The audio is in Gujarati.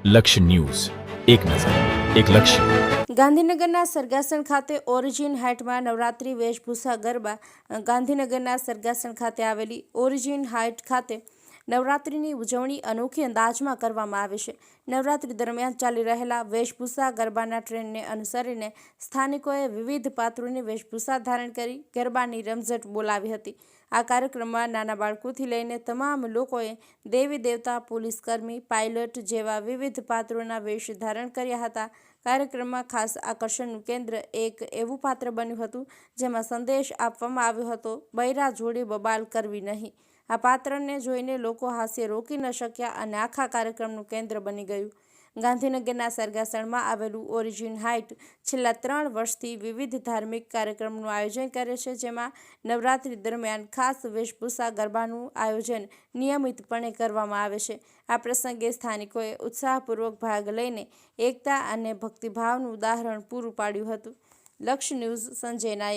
લક્ષ્ય ન્યૂઝ, એક નજર, એક લક્ષ્ય. ગાંધીનગરના સરગાસણ ખાતે ઓરિજિન હાઇટમાં નવરાત્રિ વેશભૂષા ગરબા. ગાંધીનગરના સરગાસણ ખાતે આવેલી ઓરિજિન હાઇટ ખાતે નવરાત્રિની ઉજવણી અનોખી અંદાજમાં કરવામાં આવે છે. નવરાત્રિ દરમિયાન ચાલી રહેલા વેશભૂષા ગરબાના ટ્રેન્ડને અનુસરીને સ્થાનિકોએ વિવિધ પાત્રોની વેશભૂષા ધારણ કરી ગરબાની રમઝટ બોલાવી હતી. આ કાર્યક્રમમાં નાના બાળકોથી લઈને તમામ લોકોએ દેવી દેવતા, પોલીસકર્મી, પાયલટ જેવા વિવિધ પાત્રોના વેશ ધારણ કર્યા હતા. કાર્યક્રમમાં ખાસ આકર્ષણનું કેન્દ્ર એક એવું પાત્ર બન્યું હતું જેમાં સંદેશ આપવામાં આવ્યો હતો, બૈરા જોડે બબાલ કરવી નહીં. આ પાત્રને જોઈને લોકો હાસ્ય રોકી ન શક્યા અને આખા કાર્યક્રમનું કેન્દ્ર બની ગયું. ગાંધીનગરના સરગાસણમાં આવેલું ઓરિજિન હાઇટ છેલ્લા 3 વર્ષથી વિવિધ ધાર્મિક કાર્યક્રમનું આયોજન કરે છે, જેમાં નવરાત્રિ દરમિયાન ખાસ વેશભૂષા ગરબાનું આયોજન નિયમિતપણે કરવામાં આવે છે. આ પ્રસંગે સ્થાનિકોએ ઉત્સાહપૂર્વક ભાગ લઈને એકતા અને ભક્તિભાવનું ઉદાહરણ પૂરું પાડ્યું હતું. લક્ષ્ય ન્યૂઝ, સંજય નાયક.